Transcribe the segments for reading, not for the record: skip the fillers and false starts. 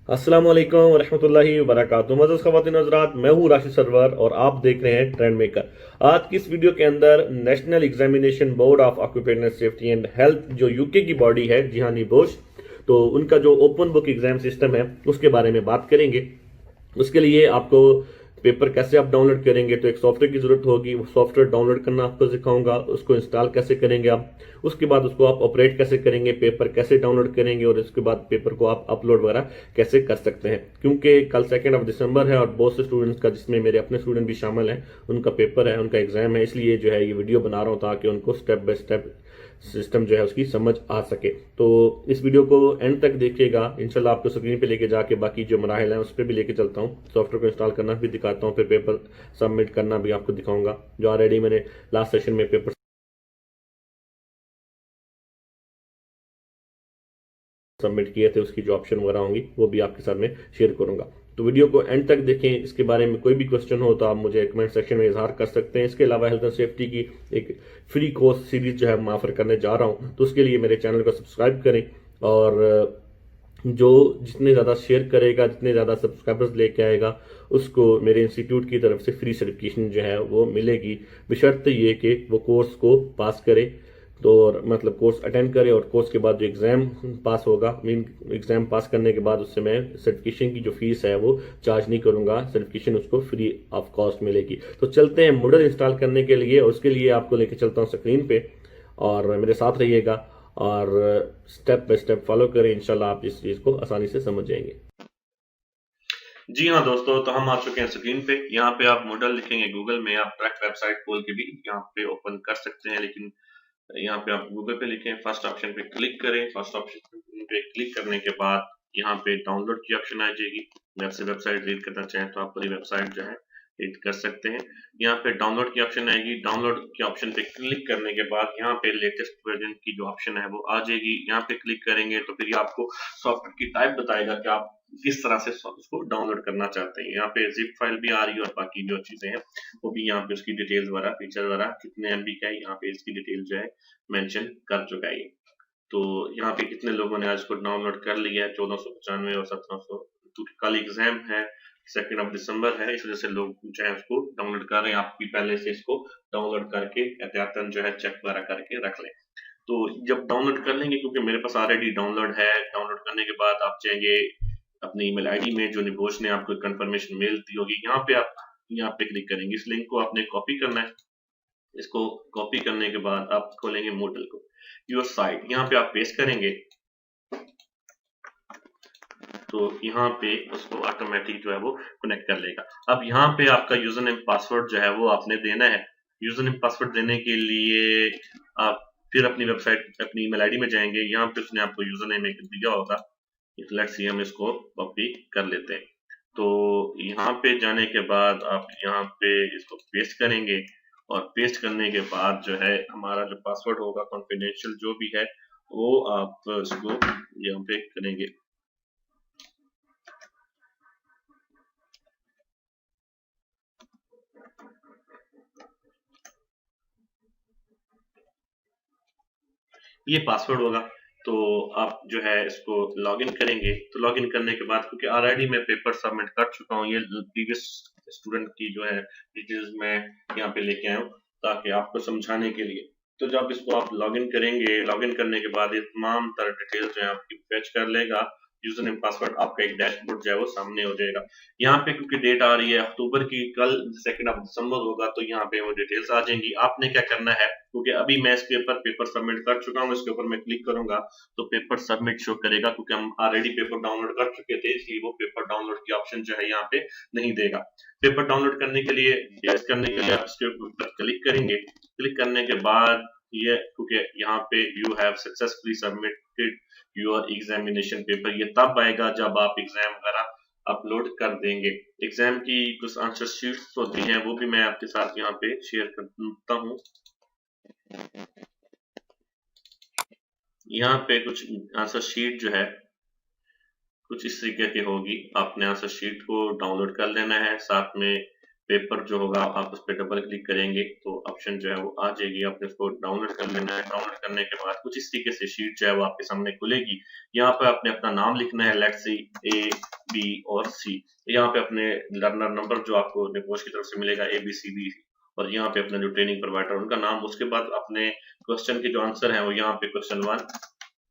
अस्सलाम वालेकुम रहमतुल्लाहि व बरकातुहू। मज़ीद ख़वातीन हज़रात, मैं हूँ राशिद सरवर और आप देख रहे हैं ट्रेंड मेकर। आज की इस वीडियो के अंदर national examination board of occupational safety and health जो यूके की बॉडी है, जी हाँ निबोश, तो उनका जो ओपन बुक एग्जाम सिस्टम है उसके बारे में बात करेंगे। उसके लिए आपको पेपर कैसे आप डाउनलोड करेंगे, तो एक सॉफ्टवेयर की जरूरत होगी। वो सॉफ्टवेयर डाउनलोड करना आपको सिखाऊंगा, उसको इंस्टॉल कैसे करेंगे आप, उसके बाद उसको आप ऑपरेट कैसे करेंगे, पेपर कैसे डाउनलोड करेंगे और उसके बाद पेपर को आप अपलोड वगैरह कैसे कर सकते हैं। क्योंकि कल 2 दिसंबर है और बहुत से स्टूडेंट्स का, जिसमें मेरे अपने स्टूडेंट भी शामिल हैं, उनका पेपर है, उनका एग्जाम है, इसलिए जो है ये वीडियो बना रहा हूँ ताकि उनको स्टेप बाय स्टेप सिस्टम जो है उसकी समझ आ सके। तो इस वीडियो को एंड तक देखिएगा, इंशाल्लाह आपको स्क्रीन पे लेके जाके बाकी जो मराहल हैं उस पर भी लेके चलता हूँ, सॉफ्टवेयर को इंस्टॉल करना भी दिखाता हूँ, फिर पेपर सबमिट करना भी आपको दिखाऊंगा। जो ऑलरेडी मैंने लास्ट सेशन में पेपर सबमिट किए थे उसकी जो ऑप्शन वगैरह होंगी वो भी आपके साथ में शेयर करूंगा। तो वीडियो को एंड तक देखें। इसके बारे में कोई भी क्वेश्चन हो तो आप मुझे कमेंट सेक्शन में इजहार कर सकते हैं। इसके अलावा हेल्थ एंड सेफ्टी की एक फ्री कोर्स सीरीज जो है मैं ऑफर करने जा रहा हूं, तो उसके लिए मेरे चैनल को सब्सक्राइब करें और जो जितने ज़्यादा शेयर करेगा, जितने ज़्यादा सब्सक्राइबर्स लेके आएगा, उसको मेरे इंस्टीट्यूट की तरफ से फ्री सर्टिफिकेशन जो है वो मिलेगी, बशर्ते ये कि वो कोर्स को पास करे। तो मतलब कोर्स अटेंड करे और कोर्स के बाद जो एग्ज़ाम पास होगा, मीन एग्ज़ाम पास करने के बाद उससे मैं सर्टिफिकेशन की जो फीस है वो चार्ज नहीं करूंगा, सर्टिफिकेशन उसको फ्री ऑफ कॉस्ट मिलेगी। तो चलते हैं मॉडल इंस्टॉल करने के लिए, और उसके लिए आपको लेके चलता हूँ स्क्रीन पे और मेरे साथ रहिएगा और स्टेप बाय स्टेप फॉलो करें। इंशाल्लाह आप इस चीज़ को आसानी से समझ जाएंगे। जी हाँ दोस्तों, तो हम आ चुके हैं स्क्रीन पे। यहाँ पे आप मॉडल लिखेंगे गूगल में, आप ट्रैक वेबसाइट खोल के भी यहाँ पे ओपन कर सकते हैं, लेकिन यहाँ पे आप गूगल पे लिखें, फर्स्ट ऑप्शन पे क्लिक करें। फर्स्ट ऑप्शन पे क्लिक करने के बाद यहाँ पे डाउनलोड की ऑप्शन आ जाएगी। जब से वेबसाइट रीड करना चाहें तो आप पूरी वेबसाइट जो है रीड कर सकते हैं। यहाँ पे डाउनलोड की ऑप्शन आएगी। डाउनलोड के ऑप्शन पे क्लिक करने के बाद यहाँ पे लेटेस्ट वर्जन की जो ऑप्शन है वो आ जाएगी। यहाँ पे क्लिक करेंगे तो फिर ये आपको सॉफ्टवेयर की टाइप बताएगा कि आप किस तरह से उसको डाउनलोड करना चाहते हैं। यहाँ पे जिप फाइल भी आ रही है और बाकी जो चीजें हैं वो भी यहाँ पे उसकी डिटेल्स वगैरह, फीचर वगैरह, कितने एमबी का है, यहाँ पे इसकी डिटेल जो है मेंशन कर चुका है। तो यहाँ पे कितने लोगों ने आज को डाउनलोड कर लिया है, 1495 और 1700। क्योंकि कल एग्जाम है, 2 दिसंबर है, इस वजह से लोग जो है उसको डाउनलोड कर रहे हैं। आप भी पहले से इसको डाउनलोड करके एहतियातन जो है चेक वगैरह करके रख लें। तो जब डाउनलोड कर लेंगे, क्योंकि मेरे पास ऑलरेडी डाउनलोड है, डाउनलोड करने के बाद आप चाहेंगे अपनी ईमेल आईडी में जो निबोश ने आपको कंफर्मेशन मेल दी होगी, यहाँ पे आप यहाँ पे क्लिक करेंगे। इस लिंक को आपने कॉपी करना है। इसको कॉपी करने के बाद आप खोलेंगे मोडल को, योर साइट, यहाँ पे आप पेस्ट करेंगे तो यहाँ पे उसको ऑटोमेटिक जो है वो कनेक्ट कर लेगा। अब यहाँ पे आपका यूजर नेम पासवर्ड जो है वो आपने देना है। यूजर नेम पासवर्ड देने के लिए आप फिर अपनी वेबसाइट, अपनी ईमेल आईडी में जाएंगे। यहाँ पे उसने आपको यूजर नेम एक दिया होगा, लेट्स सी हम इसको कॉपी कर लेते हैं। तो यहाँ पे जाने के बाद आप यहाँ पे इसको पेस्ट करेंगे और पेस्ट करने के बाद जो है हमारा जो पासवर्ड होगा कॉन्फिडेंशियल जो भी है वो आप इसको यहाँ पे करेंगे। ये पासवर्ड होगा। तो आप जो है इसको लॉगिन करेंगे। तो लॉगिन करने के बाद, क्योंकि ऑलरेडी मैं पेपर सबमिट कर चुका हूँ, ये प्रीवियस स्टूडेंट की जो है डिटेल्स मैं यहाँ पे लेके आया हूँ ताकि आपको समझाने के लिए। तो जब इसको आप लॉगिन करेंगे, लॉगिन करने के बाद ये तमाम तरह डिटेल्स जो है आपकी फेच कर लेगा। यूजर नेम पासवर्ड, आपका एक डैशबोर्ड जो है वो सामने हो जाएगा। यहाँ पे क्योंकि डेट आ रही है अक्टूबर की, कल 2 दिसंबर होगा, तो यहाँ पे वो डिटेल्स आ जाएंगी। आपने क्या करना है, क्योंकि अभी मैं इसके ऊपर पेपर सबमिट कर चुका हूँ, इसके ऊपर मैं क्लिक करूंगा तो पेपर सबमिट शो करेगा, क्योंकि हम ऑलरेडी पेपर डाउनलोड कर चुके थे, इसलिए वो पेपर डाउनलोड की ऑप्शन जो है यहाँ पे नहीं देगा। पेपर डाउनलोड करने के लिए, टेस्ट करने के लिए आप इसके ऊपर क्लिक करेंगे। क्लिक करने के बाद ये, क्योंकि यहाँ पे you have successfully submitted your examination paper, ये तब आएगा जब आप एग्जाम वगैरह अपलोड कर देंगे। एग्जाम की कुछ आंसर शीट्स होती हैं, वो भी मैं आपके साथ यहाँ पे शेयर करता हूँ। यहाँ पे कुछ आंसर शीट जो है कुछ इस तरीके की होगी। आपने आंसर शीट को डाउनलोड कर लेना है, साथ में पेपर जो होगा आप उस पर डबल क्लिक करेंगे तो ऑप्शन जो है वो आ जाएगी, आपने उसको डाउनलोड कर लेना है। डाउनलोड करने के बाद कुछ इस तरीके से शीट जो है वो आपके सामने खुलेगी। यहाँ पे आपने अपना नाम लिखना है, लेट्स सी ए बी और सी। यहाँ पे अपने लर्नर नंबर जो आपको निपोश की तरफ से मिलेगा ABCD, और यहाँ पे अपना जो ट्रेनिंग प्रोवाइडर उनका नाम, उसके बाद अपने क्वेश्चन के जो आंसर है वो यहाँ पे क्वेश्चन 1,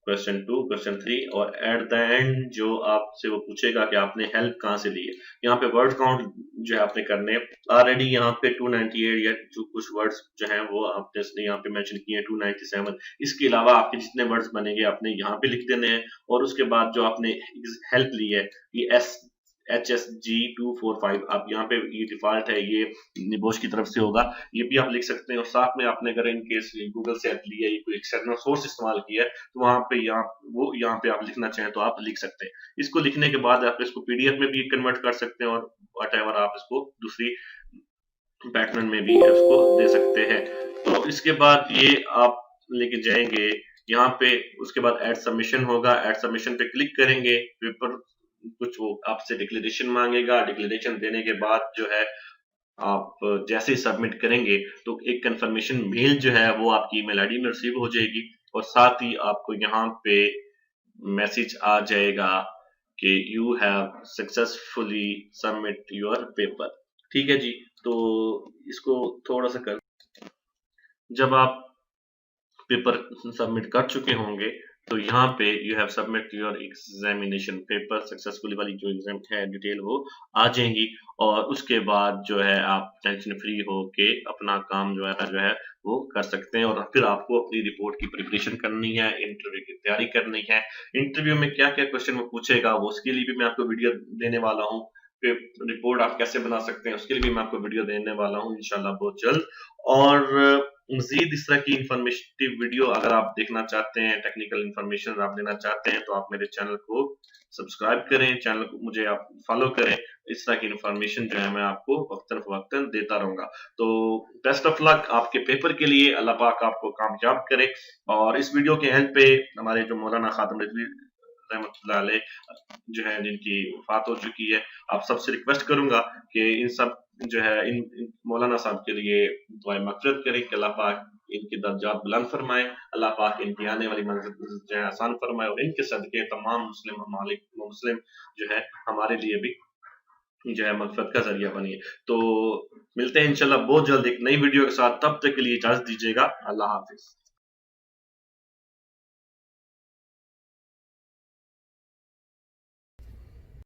क्वेश्चन 2, क्वेश्चन 3, और एट द एंड जो आपसे वो पूछेगा कि आपने हेल्प कहाँ से ली है। यहाँ पे वर्ड काउंट जो है आपने करने ऑलरेडी यहाँ पे 298 या जो कुछ वर्ड्स जो हैं वो आपने यहाँ पे मेंशन किए हैं 297। इसके अलावा आपके जितने वर्ड्स बनेंगे आपने यहाँ पे लिख देने हैं, और उसके बाद जो आपने हेल्प ली है ये HSG245, आप यहाँ पे ये डिफॉल्ट है, ये निबोश की तरफ से होगा, ये भी आप लिख सकते हैं। और साथ में आपने अगर इनकेस गूगल से हेल्प ली है, ये कोई एक्सटर्नल सोर्स इस्तेमाल किया है, तो वहां पे यहाँ पे आप लिखना चाहें तो आप लिख सकते हैं। इसको लिखने के बाद आप इसको PDF में भी कन्वर्ट कर सकते हैं, और व्हाटएवर आप इसको दूसरी पैटर्न में भी इसको दे सकते हैं। तो इसके बाद ये आप लेके जाएंगे यहाँ पे, उसके बाद ऐड सबमिशन होगा। ऐड सबमिशन पे क्लिक करेंगे, पेपर कुछ वो आपसे डिक्लेरेशन मांगेगा। डिक्लेरेशन देने के बाद जो है आप जैसे ही सबमिट करेंगे तो एक कंफर्मेशन मेल जो है वो आपकी ईमेल आईडी में रिसीव हो जाएगी, और साथ ही आपको यहाँ पे मैसेज आ जाएगा कि you have successfully submit your paper. ठीक है जी, तो इसको थोड़ा सा कर, जब आप पेपर सबमिट कर चुके होंगे तो यहाँ पे you have submit your examination paper successfully वाली जो एग्जाम है डिटेल वो आ जाएंगी, और उसके बाद जो है आप टेंशन फ्री होके अपना काम जो है वो कर सकते हैं। और फिर आपको अपनी रिपोर्ट की प्रिपरेशन करनी है, इंटरव्यू की तैयारी करनी है। इंटरव्यू में क्या क्या क्वेश्चन वो पूछेगा वो उसके लिए भी मैं आपको वीडियो देने वाला हूँ। रिपोर्ट आप कैसे बना सकते हैं उसके लिए भी मैं आपको वीडियो देने वाला हूँ इंशाल्लाह बहुत जल्द। और मजीद इस तरह की इंफॉर्मेटिव वीडियो अगर आप देखना चाहते हैं, टेक्निकल इंफॉर्मेशन आप लेना चाहते हैं, तो आप मेरे चैनल को सब्सक्राइब करें, चैनल को मुझे आप फॉलो करें। इस तरह की इंफॉर्मेशन जो है मैं आपको वक्तन फवक्तन देता रहूंगा। तो बेस्ट ऑफ लक आपके पेपर के लिए, अल्लाह पाक आपको कामयाब करे। और इस वीडियो के एंड पे हमारे जो मौलाना खातम रिजवी रहमतुल्लाह अलैह जो है जिनकी वफात हो चुकी है, आप सबसे रिक्वेस्ट करूंगा कि इन सब जो है इन मौलाना साहब के लिए दुआए मग़फ़िरत करें कि अल्लाह पाक इनके दर्जात बुलंद फरमाए, अल्लाह पाक इनकी आने वाली मंजिल जो है आसान फरमाए, और इनके सदके तमाम मुस्लिम ममालिक मुस्लिम जो है हमारे लिए भी जो है मग़फ़िरत का जरिया बनिए। तो मिलते हैं इंशाल्लाह बहुत जल्द एक नई वीडियो के साथ, तब तक के लिए इजाजत दीजिएगा। अल्लाह हाफिज।